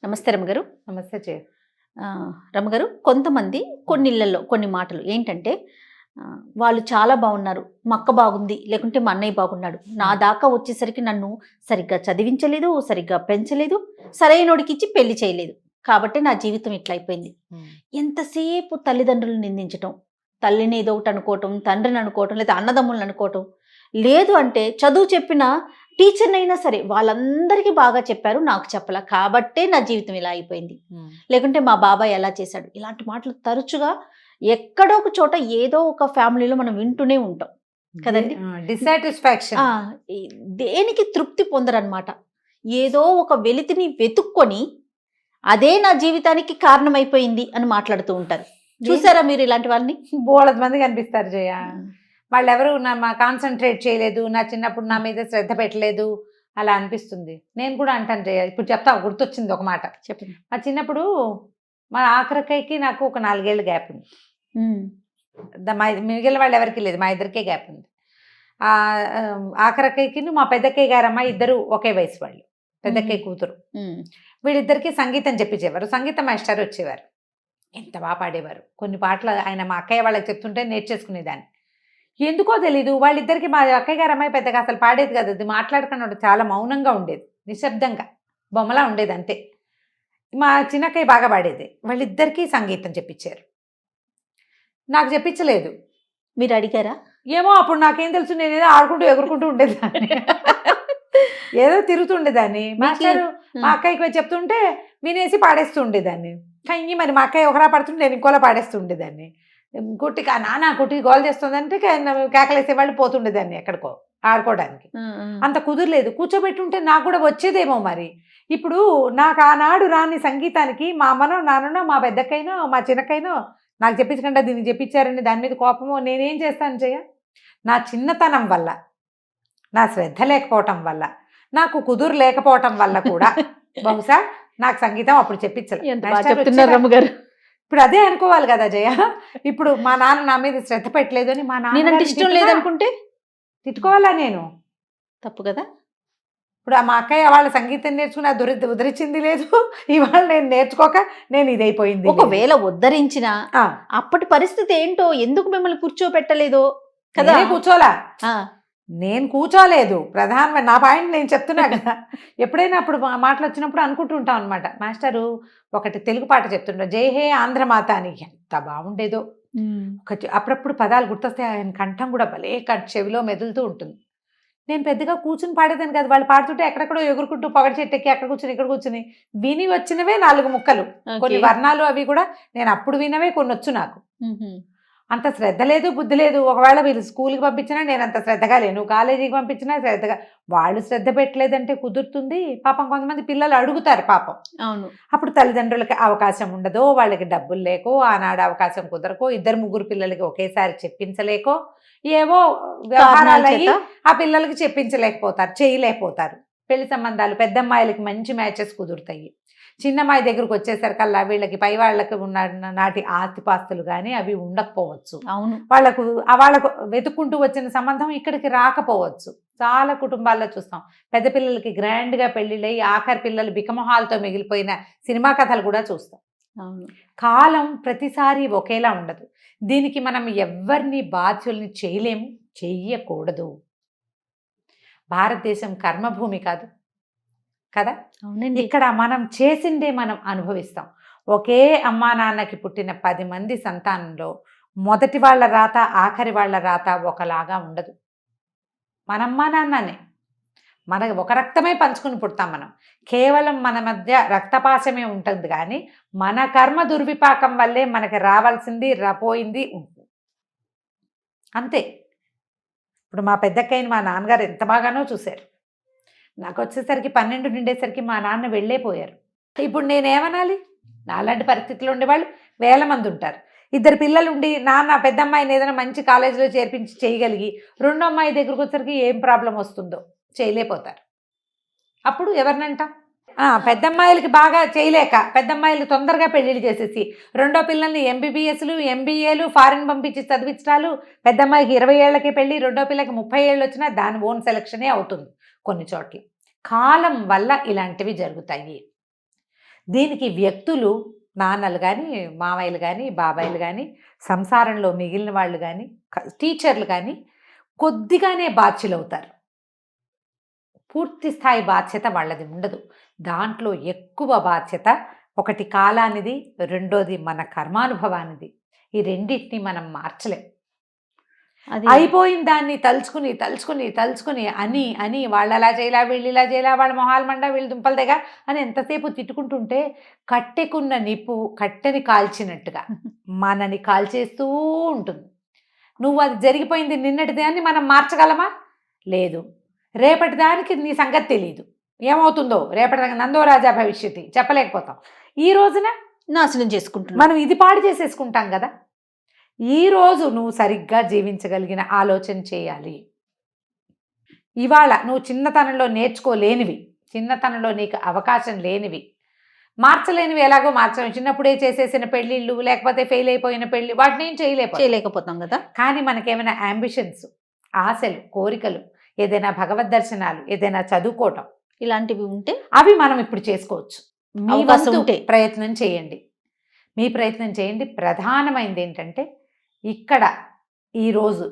నమస్తే రమగారు. నమస్తే చే రమగారు, కొంతమంది కొన్నిళ్ళల్లో కొన్ని మాటలు ఏంటంటే వాళ్ళు చాలా బాగున్నారు, మా అక్క బాగుంది, లేకుంటే మా అన్నయ్య బాగున్నాడు, నా దాకా వచ్చేసరికి నన్ను సరిగ్గా చదివించలేదు, సరిగ్గా పెంచలేదు, సరైనోడికి ఇచ్చి పెళ్లి చేయలేదు, కాబట్టి నా జీవితం ఇట్లా అయిపోయింది. ఎంతసేపు తల్లిదండ్రులను నిందించటం, తల్లిని ఏదో ఒకటి అనుకోవటం, తండ్రిని అనుకోవటం, లేదా అన్నదమ్ములను అనుకోవటం, లేదు అంటే చదువు చెప్పిన టీచర్ని అయినా సరే వాళ్ళందరికీ బాగా చెప్పారు, నాకు చెప్పలా, కాబట్టే నా జీవితం ఇలా అయిపోయింది, లేకుంటే మా బాబాయ్ ఎలా చేశాడు, ఇలాంటి మాటలు తరచుగా ఎక్కడో ఒక చోట ఏదో ఒక ఫ్యామిలీలో మనం వింటూనే ఉంటాం కదండి. డిసాటిస్ఫాక్షన్, దేనికి తృప్తి పొందరనమాట. ఏదో ఒక వెలితిని వెతుక్కొని అదే నా జీవితానికి కారణమైపోయింది అని మాట్లాడుతూ ఉంటారు. చూసారా మీరు ఇలాంటి వాళ్ళని? బోలెడు మంది కనిపిస్తారు జయ. వాళ్ళు ఎవరు మా కాన్సన్ట్రేట్ చేయలేదు, నా చిన్నప్పుడు నా మీద శ్రద్ధ పెట్టలేదు అలా అనిపిస్తుంది. నేను కూడా అంటాను జయ, ఇప్పుడు చెప్తా, గుర్తొచ్చింది ఒక మాట. చెప్పండి. మా చిన్నప్పుడు మా ఆఖరికైకి నాకు ఒక 4 ఏళ్ళ గ్యాప్ ఉంది. మిగిలిన వాళ్ళు ఎవరికి లేదు, మా ఇద్దరికే గ్యాప్ ఉంది. ఆఖరికైకి మా పెద్దక్కయ్య గారు అమ్మాయి ఇద్దరు ఒకే వయసు వాళ్ళు, పెద్దక్కయ్య కూతురు. వీళ్ళిద్దరికీ సంగీతం చెప్పించేవారు, సంగీత మాస్టర్ వచ్చేవారు, ఎంత బాగా పాడేవారు. కొన్ని పాటలు ఆయన మా అక్కయ్య వాళ్ళకి చెప్తుంటే నేర్చేసుకునేదాన్ని. ఎందుకో తెలీదు వాళ్ళిద్దరికి, మా అక్కయ్య గారు అమ్మాయి పెద్దగా అసలు పాడేది కదా, అది మాట్లాడుకున్నప్పుడు చాలా మౌనంగా ఉండేది, నిశ్శబ్దంగా బొమ్మలా ఉండేది అంతే. మా చిన్నక్కయ్య బాగా పాడేది. వాళ్ళిద్దరికీ సంగీతం చెప్పించారు, నాకు చెప్పించలేదు. మీరు అడిగారా? ఏమో అప్పుడు నాకేం తెలుసు, నేనేదో ఆడుకుంటూ ఎగురుకుంటూ ఉండేదాన్ని, ఏదో తిరుగుతుండేదాన్ని. మాస్టారు మా అక్కయ్యకి చెప్తుంటే వినేసి పాడేస్తూ ఉండేదాన్ని. కానీ మరి మా అక్కయ్య ఒకలా పడుతుంటే నేను ఇంకోలా పాడేస్తూ ఉండేదాన్ని. కుట్టికి నాన్న కుట్టికి గోల్ చేస్తుందంటే కేకలేసేవాళ్ళు పోతుండేదాన్ని ఎక్కడికో ఆడుకోవడానికి. అంత కుదరలేదు, కూర్చోబెట్టుంటే నాకు కూడా వచ్చేదేమో మరి. ఇప్పుడు నాకు ఆనాడు రాని సంగీతానికి మా అమ్మనో నాన్ననో మా పెద్దకైనో మా చిన్నకైనో నాకు చెప్పించకుండా దీన్ని చెప్పించారని దాని మీద కోపమో నేనేం చేస్తాను చెయ్య. నా చిన్నతనం వల్ల, నా శ్రద్ధ లేకపోవటం వల్ల, నాకు కుదురు లేకపోవటం వల్ల కూడా బహుశా నాకు సంగీతం అప్పుడు చెప్పించలేదు. ఇప్పుడు అదే అనుకోవాలి కదా జయ. ఇప్పుడు మా నాన్న నా మీద శ్రద్ధ పెట్టలేదు అని మా నాన్న ఇష్టం లేదనుకుంటే తిట్టుకోవాలా నేను? తప్పు కదా. ఇప్పుడు మా అక్కయ్య వాళ్ళ సంగీతం నేర్చుకుని అది ఉద్ధరించింది లేదు, ఇవాళ నేను నేర్చుకోక నేను ఇదైపోయింది. ఒకవేళ ఉద్ధరించినా అప్పటి పరిస్థితి ఏంటో, ఎందుకు మిమ్మల్ని కూర్చోబెట్టలేదో కదా. కూర్చోలా, నేను కూర్చోలేదు. ప్రధానమైన నా పాయింట్ నేను చెప్తున్నా కదా. ఎప్పుడైనా అప్పుడు మాటలు వచ్చినప్పుడు అనుకుంటూ ఉంటాం అనమాట. మాస్టరు ఒకటి తెలుగు పాట చెప్తుంటా, జై హే ఆంధ్రమాత అని, ఎంత బాగుండేదో. అప్పుడప్పుడు పదాలు గుర్తొస్తే ఆయన కంఠం కూడా భలే చెవిలో మెదులుతూ ఉంటుంది. నేను పెద్దగా కూర్చుని పాడేదాన్ని కాదు, వాళ్ళు పాడుతుంటే ఎక్కడెక్కడో ఎగురుకుంటూ పొగడి చెట్టు ఎక్కి అక్కడ కూర్చుని ఇక్కడ కూర్చుని విని వచ్చినవే 4 ముక్కలు, కొన్ని వర్ణాలు అవి కూడా నేను అప్పుడు వినవే కొన్ని వచ్చు నాకు. అంత శ్రద్ధ లేదు, బుద్ధి లేదు. ఒకవేళ వీళ్ళు స్కూల్కి పంపించినా నేను అంత శ్రద్ధగా లేను, కాలేజీకి పంపించినా శ్రద్ధగా, వాళ్ళు శ్రద్ధ పెట్టలేదంటే కుదురుతుంది. పాపం కొంతమంది పిల్లలు అడుగుతారు పాపం. అవును, అప్పుడు తల్లిదండ్రులకి అవకాశం ఉండదో, వాళ్ళకి డబ్బులు లేకో, ఆనాడు అవకాశం కుదరకో, 2-3 పిల్లలకి ఒకేసారి చెప్పించలేకో, ఏవో వ్యవహారాలు అయ్యి ఆ పిల్లలకి చెప్పించలేకపోతారు, చేయలేకపోతారు. పెళ్లి సంబంధాలు పెద్దమ్మాయిలకి మంచి మ్యాచెస్ కుదురుతాయి, చిన్నమ్మాయి దగ్గరకు వచ్చేసరికల్లా వీళ్ళకి పై వాళ్ళకి ఉన్న నాటి ఆస్తిపాస్తులు కానీ అవి ఉండకపోవచ్చు. అవును, వాళ్ళకు వెతుక్కుంటూ వచ్చిన సంబంధం ఇక్కడికి రాకపోవచ్చు. చాలా కుటుంబాల్లో చూస్తాం, పెద్ద పిల్లలకి గ్రాండ్గా పెళ్లిళ్ళయి ఆఖరి పిల్లలు బికమొహాలతో మిగిలిపోయిన సినిమా కథలు కూడా చూస్తాం. కాలం ప్రతిసారి ఒకేలా ఉండదు. దీనికి మనం ఎవరిని బాధ్యుల్ని చేయలేము, చెయ్యకూడదు. భారతదేశం కర్మభూమి కాదు కదా. ఇక్కడ మనం చేసిందే మనం అనుభవిస్తాం. ఒకే అమ్మా నాన్నకి పుట్టిన 10 మంది సంతానంలో మొదటి వాళ్ళ రాత ఆఖరి వాళ్ళ రాత ఒకలాగా ఉండదు. మన అమ్మా నాన్ననే, మన ఒక రక్తమే పంచుకుని పుడతాం మనం. కేవలం మన మధ్య రక్తపాశమే ఉంటుంది, కానీ మన కర్మ దుర్విపాకం వల్లే మనకి రావాల్సింది పోయింది ఉంటుంది అంతే. ఇప్పుడు మా పెద్దక్కయ్యని మా నాన్నగారు ఎంత బాగానో చూశారు. నాకు వచ్చేసరికి 12 నిండేసరికి మా నాన్న వెళ్ళేపోయారు. ఇప్పుడు నేనేమనాలి? నాలాంటి పరిస్థితుల్లో ఉండేవాళ్ళు 1000 మంది ఉంటారు. 2 పిల్లలు ఉండి నాన్న పెద్దమ్మాయిని ఏదైనా మంచి కాలేజీలో చేర్పించి చేయగలిగి, రెండో అమ్మాయి దగ్గరకు వచ్చేసరికి ఏం ప్రాబ్లం వస్తుందో చేయలేకపోతారు. అప్పుడు ఎవరినంటాం? పెద్దమ్మాయిలకి బాగా చేయలేక పెద్దమ్మాయిలు తొందరగా పెళ్లిళ్ళు చేసేసి రెండో పిల్లల్ని MBBSలు MBAలు ఫారిన్ పంపించి చదివించడాలు, పెద్దమ్మాయికి 20 ఏళ్లకే పెళ్ళి, రెండో పిల్లకి 30 ఏళ్ళు వచ్చినా దాని ఓన్ సెలక్షనే అవుతుంది కొన్ని చోట్ల. కాలం వల్ల ఇలాంటివి జరుగుతాయి. దీనికి వ్యక్తులు, నాన్నలు కానీ, మామయ్యలు కానీ, బాబాయిలు కానీ, సంసారంలో మిగిలిన వాళ్ళు కానీ, టీచర్లు కానీ కొద్దిగానే బాధ్యులవుతారు. పూర్తి స్థాయి బాధ్యత వాళ్ళది ఉండదు. దాంట్లో ఎక్కువ బాధ్యత ఒకటి కాలానిది, రెండోది మన కర్మానుభవానిది. ఈ రెండింటిని మనం మార్చలేం. అది అయిపోయిన దాన్ని తలుచుకుని తలుచుకుని తలుచుకుని అని అని వాళ్ళు అలా చేయలా, వీళ్ళు ఇలా చేయలా, వాళ్ళ మొహాలు మండ, వీళ్ళు దుంపలు దగ్గర అని ఎంతసేపు తిట్టుకుంటుంటే కట్టెకున్న నిప్పు కట్టెని కాల్చినట్టుగా మనని కాల్చేస్తూ ఉంటుంది. నువ్వు అది జరిగిపోయింది నిన్నటి దాన్ని మనం మార్చగలమా? లేదు. రేపటి దానికి నీ సంగతి తెలియదు, ఏమవుతుందో రేపటి దానికి నందో రాజా భవిష్యత్తు చెప్పలేకపోతాం. ఈ రోజున నాశనం చేసుకుంటున్నాం, మనం ఇది పాడు చేసేసుకుంటాం కదా. ఈరోజు నువ్వు సరిగ్గా జీవించగలిగిన ఆలోచన చేయాలి. ఇవాళ నువ్వు చిన్నతనంలో నేర్చుకోలేనివి, చిన్నతనంలో నీకు అవకాశం లేనివి, మార్చలేనివి ఎలాగో మార్చలేము. చిన్నప్పుడే చేసేసిన పెళ్ళిళ్ళు, లేకపోతే ఫెయిల్ అయిపోయిన పెళ్ళి, వాటిని ఏం చేయలేకపోతాం కదా. కానీ మనకేమైనా అంబిషన్స్, ఆశలు, కోరికలు, ఏదైనా భగవద్ దర్శనాలు, ఏదైనా చదువుకోవటం, ఇలాంటివి ఉంటే అవి మనం ఇప్పుడు చేసుకోవచ్చు. మీ అవకాశం వంతు ఉంటే ప్రయత్నం చేయండి, మీ ప్రయత్నం చేయండి. ప్రధానమైనది ఏంటంటే ఇక్కడ ఈరోజు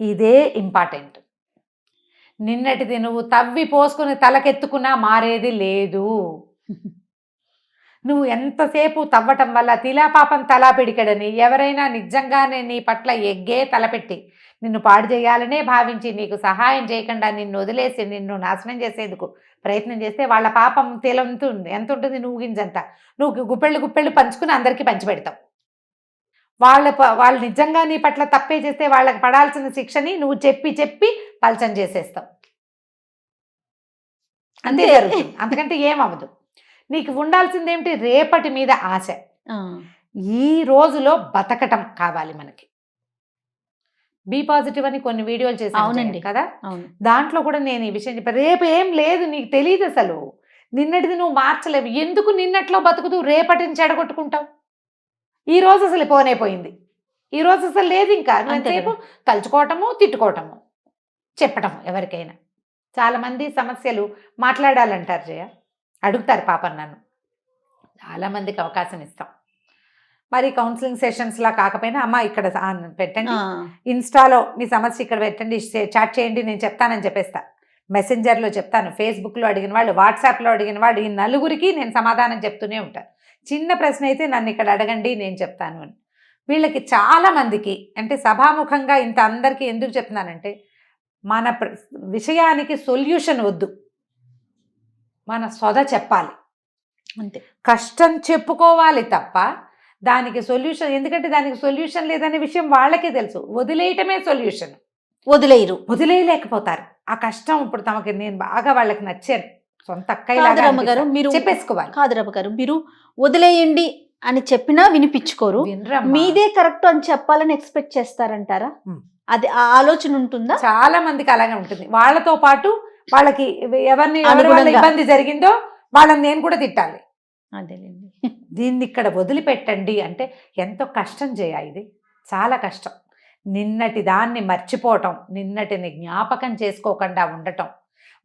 ఇదే ఇంపార్టెంట్. నిన్నటిది నువ్వు తవ్వి పోసుకుని తలకెత్తుకున్నా మారేది లేదు. నువ్వు ఎంతసేపు తవ్వటం వల్ల తిలాపాపం తలా పిడికడని ఎవరైనా నిజంగానే నీ పట్ల ఎగ్గే తలపెట్టి నిన్ను పాడు చేయాలనే భావించి నీకు సహాయం చేయకుండా నిన్ను వదిలేసి నిన్ను నాశనం చేసేందుకు ప్రయత్నం చేస్తే వాళ్ళ పాపం ఎంత ఉంటుంది? నువ్వు గింజంత. నువ్వు గుప్పెళ్ళు పంచుకుని అందరికీ పంచిపెడతావు. వాళ్ళు నిజంగా నీ పట్ల తప్పే చేస్తే వాళ్ళకి పడాల్సిన శిక్షని నువ్వు చెప్పి పల్చన చేసేస్తావు. అంతే జరుగుతుంది, అంతకంటే ఏమవ్వదు. నీకు ఉండాల్సిందేమిటి? రేపటి మీద ఆశ. ఈ రోజులో బతకటం కావాలి మనకి. బీ పాజిటివ్ అని కొన్ని వీడియోలు చేశాను కదా, దాంట్లో కూడా నేను ఈ విషయం చెప్పాను. రేపు ఏం లేదు, నీకు తెలియదు అసలు. నిన్నటిది నువ్వు మార్చలేవు. ఎందుకు నిన్నట్లో బతుకుతూ రేపటిని చెడగొట్టుకుంటావు? ఈ రోజు అసలు పోయిపోయింది. ఈ రోజు అసలు లేదు. ఇంకా అంతసేపు తలుచుకోవటము, తిట్టుకోవటము, చెప్పటము. ఎవరికైనా చాలామంది సమస్యలు మాట్లాడాలంటారు జయ, అడుగుతారు పాపం నన్ను. చాలామందికి అవకాశం ఇస్తాం. మరి కౌన్సిలింగ్ సెషన్స్లా కాకపోయినా అమ్మ ఇక్కడ పెట్టండి, ఇన్స్టాలో మీ సమస్య ఇక్కడ పెట్టండి, చాట్ చేయండి, నేను చెప్తానని చెప్పేస్తా. మెసెంజర్లో చెప్తాను, ఫేస్బుక్లో అడిగిన వాళ్ళు, వాట్సాప్లో అడిగిన వాళ్ళు, ఈ నలుగురికి నేను సమాధానం చెప్తూనే ఉంటాను. చిన్న ప్రశ్న అయితే నన్ను ఇక్కడ అడగండి, నేను చెప్తాను అని. వీళ్ళకి చాలామందికి అంటే సభాముఖంగా ఇంత అందరికీ ఎందుకు చెప్తున్నానంటే, మన విషయానికి సొల్యూషన్ వద్దు, మన సొద చెప్పాలి అంతే. కష్టం చెప్పుకోవాలి తప్ప దానికి సొల్యూషన్, ఎందుకంటే దానికి సొల్యూషన్ లేదనే విషయం వాళ్ళకే తెలుసు. వదిలేయటమే సొల్యూషన్. వదిలేయలేకపోతారు ఆ కష్టం. ఇప్పుడు తమకి నేను బాగా వాళ్ళకి నచ్చాను, సొంత అక్కయ్య గారు మీరు చెప్పేసుకోవాలి. కాదు రమ్మ గారు, మీరు వదిలేయండి అని చెప్పినా వినిపించుకోరు, మీదే కరెక్ట్ అని చెప్పాలని ఎక్స్పెక్ట్ చేస్తారంటారా? అది ఆ ఆలోచన ఉంటుందా? చాలా మందికి అలాగే ఉంటుంది. వాళ్ళతో పాటు వాళ్ళకి ఎవరి వల్ల ఇబ్బంది జరిగిందో వాళ్ళని నేను కూడా తిట్టాలి. అదేలేండి. దీన్ని ఇక్కడ వదిలిపెట్టండి అంటే ఎంతో కష్టం చేయ, ఇది చాలా కష్టం. నిన్నటి దాన్ని మర్చిపోవటం, నిన్నటిని జ్ఞాపకం చేసుకోకుండా ఉండటం,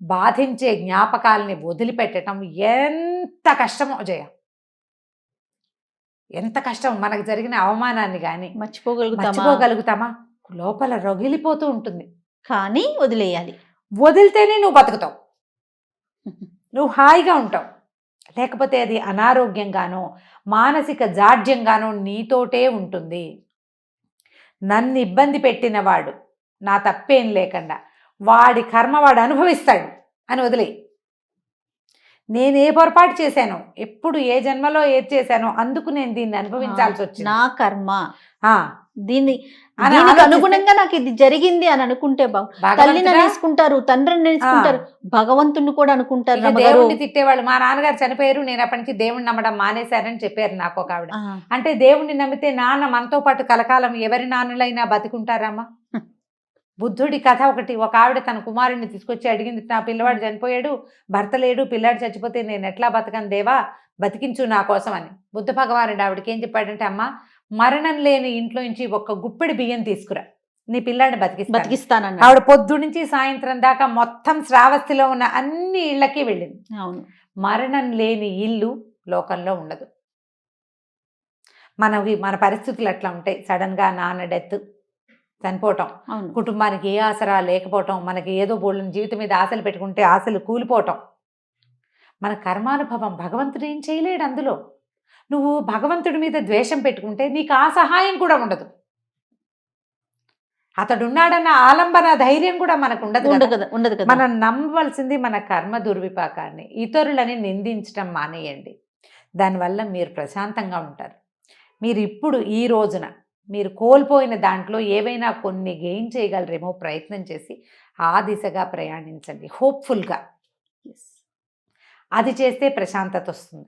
బాధించే జ్ఞాపకాలని వదిలిపెట్టడం ఎంత కష్టమో జయ, ఎంత కష్టం. మనకు జరిగిన అవమానాన్ని కానీ మర్చిపోగలుగుతామా? లోపల రగిలిపోతూ ఉంటుంది. కానీ వదిలేయాలి. వదిలితేనే నువ్వు బతుకుతావు, నువ్వు హాయిగా ఉంటావు. లేకపోతే అది అనారోగ్యంగానో మానసిక జాడ్యంగానో నీతోటే ఉంటుంది. నన్ను ఇబ్బంది పెట్టినవాడు నా తప్పేం లేకుండా వాడి కర్మ వాడు అనుభవిస్తాడు అని వదిలే. నేను ఏ పొరపాటు చేశానో, ఎప్పుడు ఏ జన్మలో ఏది చేశానో అందుకు నేను దీన్ని అనుభవించాల్సి వచ్చింది, నా కర్మ, దీనికి అనుగుణంగా నాకు ఇది జరిగింది అని అనుకుంటే తల్లిని అనేసుకుంటారు, తండ్రిని అనేసుకుంటారు, భగవంతుని కూడా అనుకుంటారు. దేవుడిని తిట్టేవాళ్ళు, మా నాన్నగారు చనిపోయారు, నేను అప్పటి నుంచి దేవుడిని నమ్మడం మానేశారని చెప్పారు నాకు ఒక ఆవిడ. అంటే దేవుడిని నమ్మితే నాన్న మనతో పాటు కలకాలం ఎవరి నాన్నలైనా బతికుంటారమ్మా? బుద్ధుడి కథ ఒకటి, ఒక ఆవిడ తన కుమారుడిని తీసుకొచ్చి అడిగింది, నా పిల్లవాడు చనిపోయాడు, భర్త లేడు, పిల్లాడు చచ్చిపోతే నేను ఎట్లా బతకను దేవా, బతికించు నా కోసం అని. బుద్ధ భగవానుడు ఆవిడకి ఏం చెప్పాడంటే, అమ్మ మరణం లేని ఇంట్లో నుంచి ఒక గుప్పెడి బియ్యం తీసుకురా, నీ పిల్లాడిని బతికిస్తానన్న. ఆవిడ పొద్దు నుంచి సాయంత్రం దాకా మొత్తం శ్రావస్తిలో ఉన్న అన్ని ఇళ్ళకి వెళ్ళింది. అవును, మరణం లేని ఇల్లు లోకంలో ఉండదు. మన పరిస్థితులు అట్లా ఉంటాయి. సడన్గా నాన్న డెత్, చనిపోవటం, అవును. కుటుంబానికి ఏ ఆసరా లేకపోవటం, మనకి ఏదో బోళ్ళని జీవితం మీద ఆశలు పెట్టుకుంటే ఆశలు కూలిపోవటం. మన కర్మానుభవం, భగవంతుడు ఏం చేయలేడు అందులో. నువ్వు భగవంతుడి మీద ద్వేషం పెట్టుకుంటే నీకు ఆ సహాయం కూడా ఉండదు. అతడున్నాడన్న ఆలంబన ధైర్యం కూడా మనకు ఉండదు కదా. ఉండదు కదా. మనం నమ్మవలసింది మన కర్మ దుర్విపాకాన్ని. ఇతరులని నిందించడం మానేయండి. దానివల్ల మీరు ప్రశాంతంగా ఉంటారు. మీరు ఇప్పుడు ఈ రోజున మీరు కోల్పోయిన దాంట్లో ఏవైనా కొన్ని గెయిన్ చేయగలరేమో ప్రయత్నం చేసి ఆ దిశగా ప్రయాణించండి హోప్ఫుల్గా. అది చేస్తే ప్రశాంతత వస్తుంది.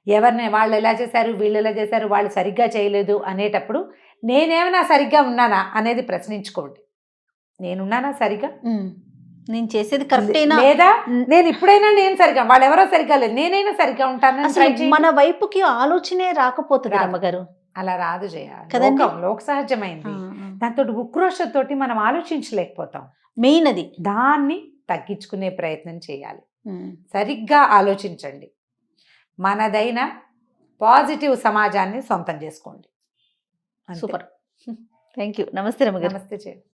ఎవరిని వాళ్ళు ఎలా చేశారు, వీళ్ళు ఎలా చేశారు, వాళ్ళు సరిగ్గా చేయలేదు అనేటప్పుడు నేనేమైనా సరిగ్గా ఉన్నానా అనేది ప్రశ్నించుకోండి. నేనున్నానా సరిగ్గా, నేను చేసేది కరెక్టేనా, లేదా నేను ఇప్పుడైనా నేను సరిగ్గా, వాళ్ళు ఎవరో సరిగ్గా లేదు, నేనైనా సరిగ్గా ఉంటాను. మన వైపుకి ఆలోచనే రాకపోతుంది అమ్మగారు. అలా రాదు జయ, లోక సహజమైంది. దాంతో ఉక్రోషంతో మనం ఆలోచించలేకపోతాం. మెయిన్ అది. దాన్ని తగ్గించుకునే ప్రయత్నం చేయాలి. సరిగ్గా ఆలోచించండి. మనదైన పాజిటివ్ సమాజాన్ని సొంతం చేసుకోండి. సూపర్. Thank you. నమస్తే రమగారు. నమస్తే జయ.